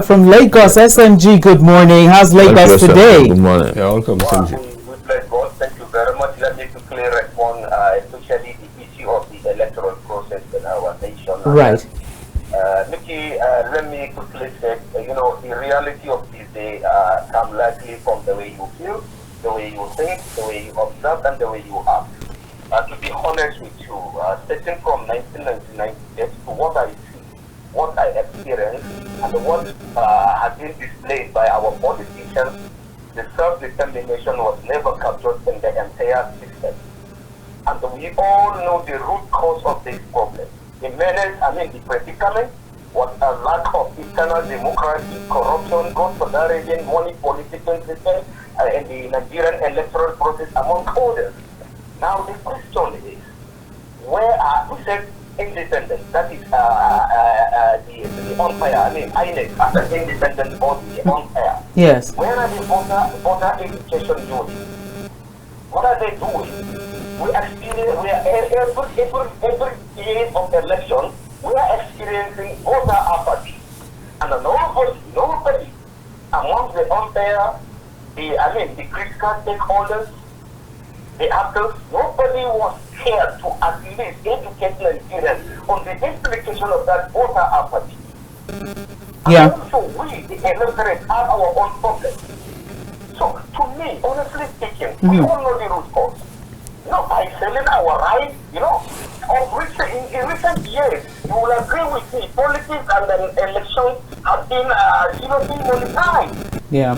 From Lagos, SNG, good morning. How's Lagos today? Good morning. Yeah, welcome, Wow, Sanji. we bless God. Thank you very much. Let me quickly respond, especially the issue of the electoral process in our nation. Right. Mikky, let me quickly say, the reality of this day comes likely from the way you feel, the way you think, the way you observe, and the way you act. To be honest with you, starting from 1999 to what I see, what I experienced, and what has been displayed by our politicians, the self-determination was never captured in the entire system. And we all know the root cause of this problem. The menace, the predicament, was a lack of internal democracy, corruption, God for that region, money, political system, and the Nigerian electoral process, among others. Now the question is, where are we said independent? That is the umpire. INEC as an independent body, the umpire. Yes. Where are the voter education units? What are they doing? We experience. We are every year of election. We are experiencing voter apathy, and nobody among the umpire, the critical stakeholders, the actors, nobody was here to at least educate Nigerians on the implication of that voter apathy. Yeah. And also we, the electorate, have our own problems. So, to me, honestly speaking, we all know the root cause. By selling our rights, in recent years, you will agree with me, politics and elections have been demonetized. Yeah.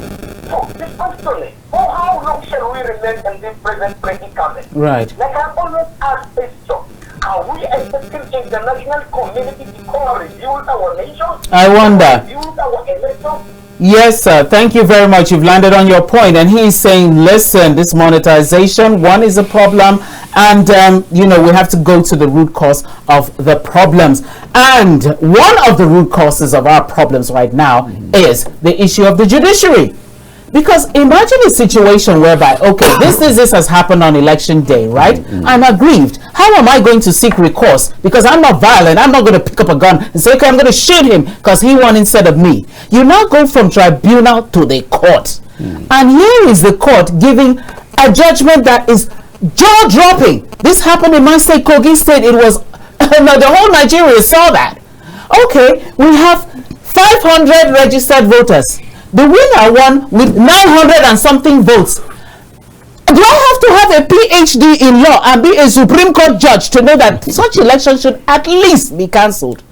So, this question is, for how long shall we remain in this present predicament? Right. Like I always ask this question, are we expecting international community to come and rebuild our nation? I wonder. Rebuild our elections? Yes, sir. Thank you very much. You've landed on your point. And he's saying, listen, this monetization, one is a problem. And, we have to go to the root cause of the problems. And one of the root causes of our problems right now is the issue of the judiciary. Because imagine a situation whereby, okay, this has happened on election day, right? I'm aggrieved. How am I going to seek recourse? Because I'm not violent. I'm not going to pick up a gun and say, okay, I'm going to shoot him because he won instead of me. You now go from tribunal to the court. And here is the court giving a judgment that is jaw-dropping. This happened in my state, Kogi State. It was, the whole Nigeria saw that. Okay, we have 500 registered voters. The winner won with 900 and something votes. Do I have to have a PhD in law and be a Supreme Court judge to know that such election should at least be cancelled?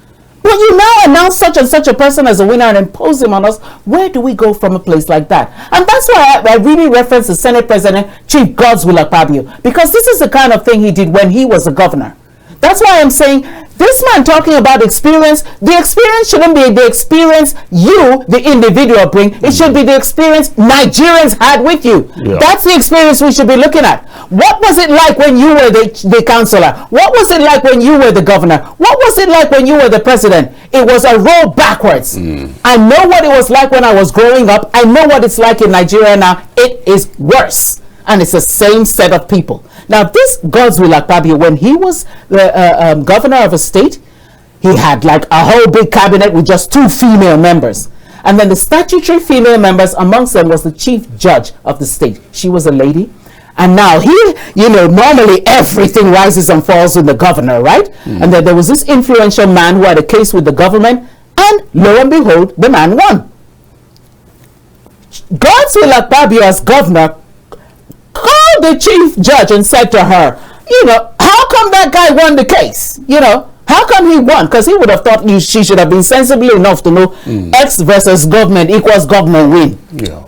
But you now announce such and such a person as a winner and impose him on us. Where do we go from a place like that? And that's why I really reference the Senate President, Chief Godswill Akpabio, because this is the kind of thing he did when he was a governor. That's why I'm saying, this man talking about experience, the experience shouldn't be the experience you, the individual, bring. It should be the experience Nigerians had with you. Yeah. That's the experience we should be looking at. What was it like when you were the councillor? What was it like when you were the governor? What was it like when you were the president? It was a roll backwards. I know what it was like when I was growing up. I know what it's like in Nigeria now. It is worse. And it's the same set of people. Now, this Godswill Akpabio, when he was the governor of a state, he had like a whole big cabinet with just 2 female members. And then the statutory female members, amongst them was the chief judge of the state. She was a lady. And now he, normally everything rises and falls with the governor, right? And then there was this influential man who had a case with the government. And lo and behold, the man won. Godswill Akpabio as governor called the chief judge and said to her, how come that guy won the case? How come he won? Because he would have thought she should have been sensible enough to know X versus government equals government win. Yeah.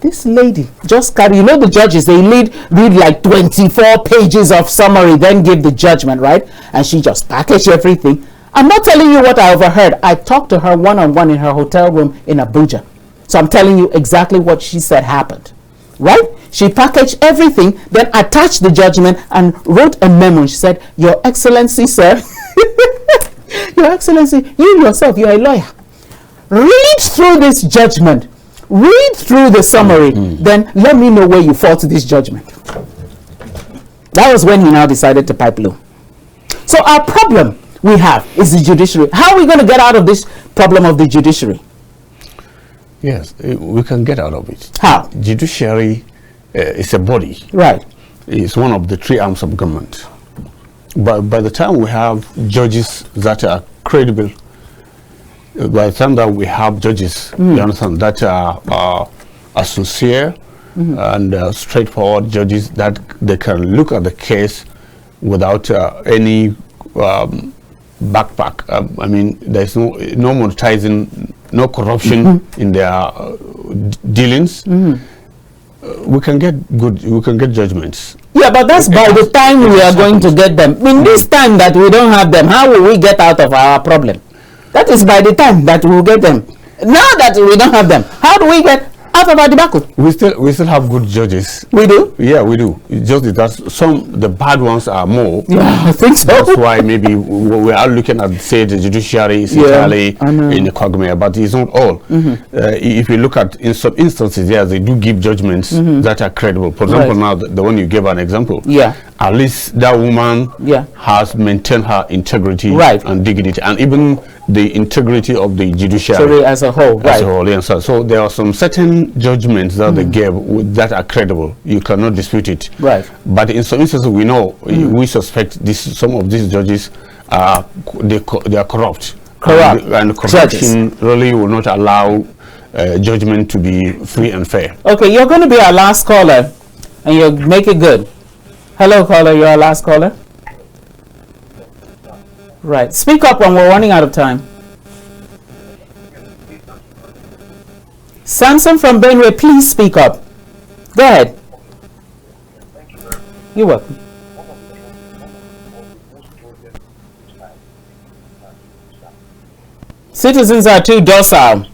This lady just carried, the judges, they read like 24 pages of summary, then give the judgment, right? And she just packaged everything. I'm not telling you what I overheard. I talked to her one-on-one in her hotel room in Abuja. So I'm telling you exactly what she said happened, right? She packaged everything, then attached the judgment and wrote a memo. She said, Your Excellency, sir, Your Excellency, you yourself, you're a lawyer. Read through this judgment. Read through the summary. Then let me know where you fall to this judgment. That was when he now decided to pipe low. So our problem we have is the judiciary. How are we going to get out of this problem of the judiciary? Yes, we can get out of it. How? Judiciary is a body. Right. It's one of the 3 arms of government. But by the time we have judges that are credible, by the time that we have judges, you understand, that are sincere and straightforward judges, that they can look at the case without any backpack. I mean, there's no monetizing, no corruption in their dealings. We can get judgments. Yeah, but that's by the time we are going to get them. In this time that we don't have them, how will we get out of our problem? That is by the time that we will get them. Now that we don't have them, how do we get out of our debacle? We still have good judges. We do? Yeah, we do. It's just that the bad ones are more. Yeah, I think so. That's why maybe we are looking at, say, the judiciary is entirely in the quagmire, but it's not all. If you look at, in some instances, yes, they do give judgments that are credible. For example, now the one you gave an example. Yeah. At least that woman has maintained her integrity and dignity, and even the integrity of the judiciary as a whole. As a whole, yes. So there are some certain judgments that they gave that are credible. You cannot dispute it. Right. But in some instances, we know, we suspect some of these judges are they are corrupt. And corruption really will not allow judgment to be free and fair. Okay, you're going to be our last caller, and you'll make it good. Hello, caller. You're our last caller. Right. Speak up when we're running out of time. Samson from Benway, please speak up. Go ahead. You're welcome. Citizens are too docile.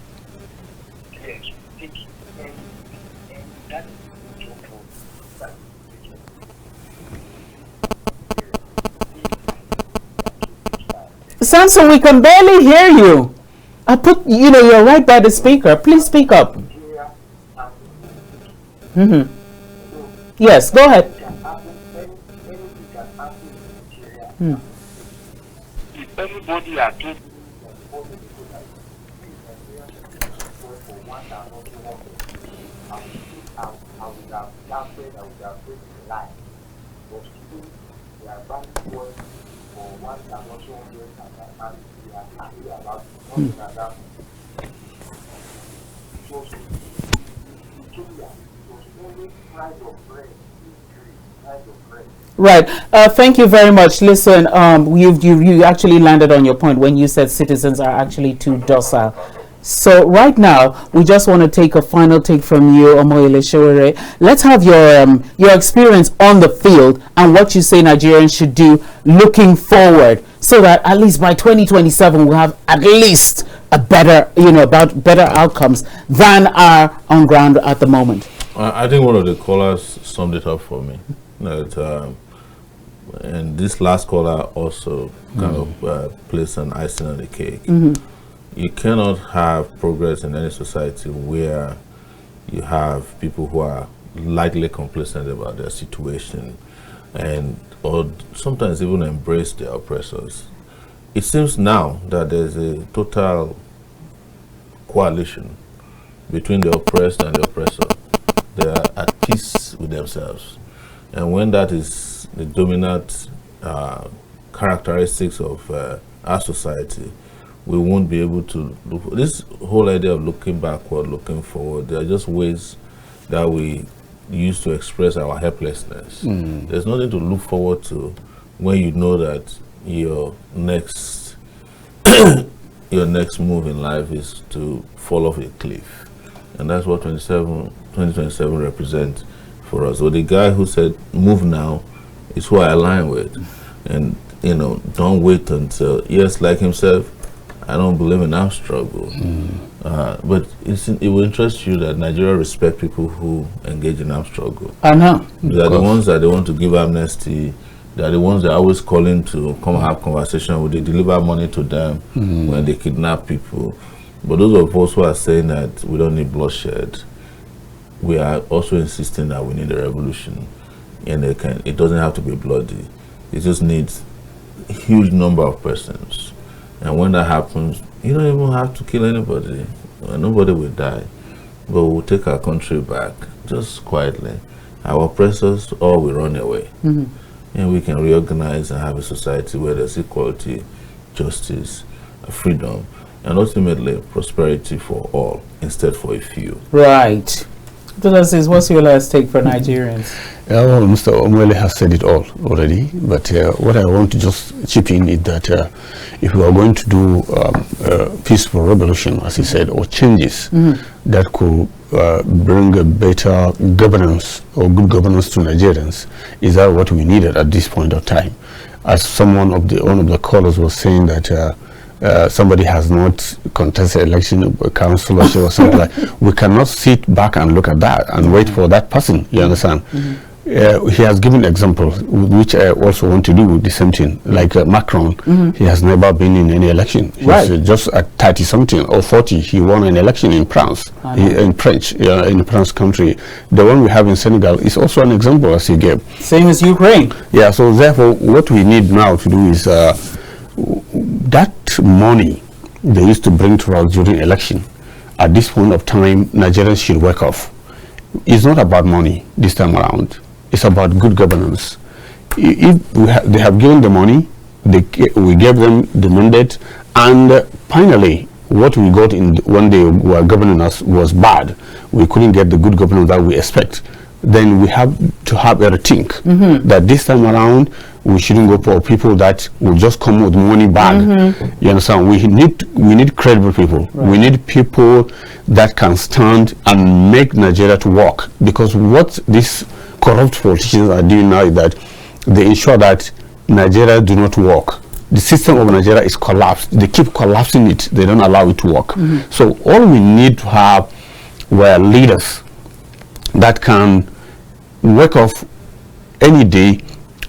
Samson, we can barely hear you. You're right by the speaker. Please speak up. Mm-hmm. Yes, go ahead. If everybody are doing I would have doubted, I would have break the line. But people, they are buying work for 1,100 and they are happy about it. That it was only price of bread, price of bread. Right. Thank you very much. Listen, you actually landed on your point when you said citizens are actually too docile. So right now, we just want to take a final take from you, Omoyele Sowore. Let's have your experience on the field and what you say Nigerians should do looking forward, so that at least by 2027 we'll have at least a better, about better outcomes than are on ground at the moment. I think one of the callers summed it up for me. That, and this last caller also kind of placed an icing on the cake. You cannot have progress in any society where you have people who are lightly complacent about their situation or sometimes even embrace their oppressors. It seems now that there's a total coalition between the oppressed and the oppressor. They are at peace with themselves. And when that is the dominant characteristics of our society, we won't be able to look. This whole idea of looking backward, looking forward, there are just ways that we use to express our helplessness. There's nothing to look forward to when you know that your next move in life is to fall off a cliff. And that's what 2027 represents for us. So the guy who said move now is who I align with. And don't wait until, yes, like himself, I don't believe in our struggle. But it will interest you that Nigeria respect people who engage in our struggle. I know. They are the ones that they want to give amnesty. They are the ones that are always calling to come have conversation with. They deliver money to them when they kidnap people. But those of us who are saying that we don't need bloodshed, we are also insisting that we need a revolution. And it doesn't have to be bloody. It just needs a huge number of persons. And when that happens, you don't even have to kill anybody. Nobody will die. But we'll take our country back, just quietly. Our oppressors all will run away. And we can reorganize and have a society where there's equality, justice, freedom, and ultimately prosperity for all, instead for a few. Right. Abdulaziz, what's your last take for Nigerians? Well, Mr. Omoyele has said it all already, but what I want to just chip in is that if we are going to do peaceful revolution, as he said, or changes that could bring a better governance or good governance to Nigerians, is that what we needed at this point of time? As one of the callers was saying that somebody has not contested election, a councillorship or something like, we cannot sit back and look at that and wait for that person, you understand? He has given examples, which I also want to do the same thing. Like Macron, he has never been in any election. He's just at 30 something or 40, he won an election in France, in the French country. The one we have in Senegal is also an example, as he gave. Same as Ukraine. Yeah, so therefore what we need now to do is that money they used to bring to us during election, at this point of time, Nigerians should wake up. It's not about money this time around. It's about good governance. If they have given the money, we gave them the mandate, and finally, what we got when they were governing us was bad. We couldn't get the good governance that we expect. Then we have to have a rethink that this time around we shouldn't go for people that will just come with money bag. You understand? We need credible people. We need people that can stand and make Nigeria to work. Because what these corrupt politicians are doing now is that they ensure that Nigeria do not work. The system of Nigeria is collapsed. They keep collapsing it. They don't allow it to work. So all we need to have were leaders that can wake up any day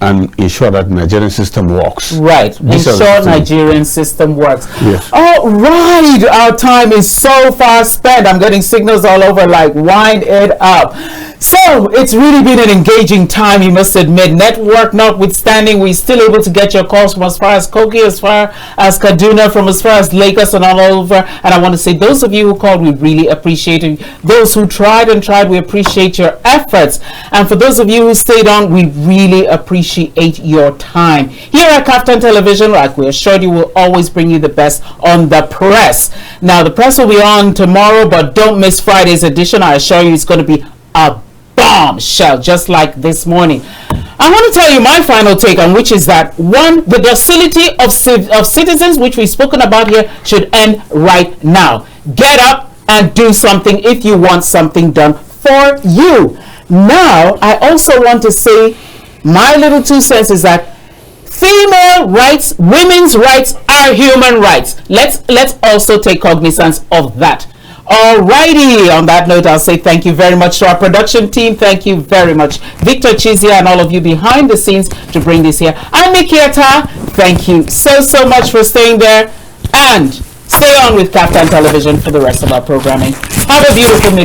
and ensure that Nigerian system works. Right. Ensure Nigerian system works. Yes. All right. Our time is so far spent. I'm getting signals all over like wind it up. So it's really been an engaging time, you must admit. Network notwithstanding, we're still able to get your calls from as far as Kogi, as far as Kaduna, from as far as Lagos and all over. And I want to say, those of you who called, we really appreciate it. Those who tried, we appreciate your efforts. And for those of you who stayed on, we really appreciate your time. Here at KAFTAN Television, like we assured you, we'll always bring you the best on the press. Now, the press will be on tomorrow, but don't miss Friday's edition. I assure you it's going to be a bombshell, just like this morning. I want to tell you my final take on which is that, one, the docility of citizens, which we've spoken about here, should end right now. Get up and do something if you want something done for you. Now, I also want to say my little 2 cents is that female rights, women's rights are human rights. Let's also take cognizance of that. Alrighty, on that note, I'll say thank you very much to our production team. Thank you very much, Victor Chizia, and all of you behind the scenes to bring this here. I'm Mikky Attah. Thank you so much for staying there, and stay on with KAFTAN Television for the rest of our programming. Have a beautiful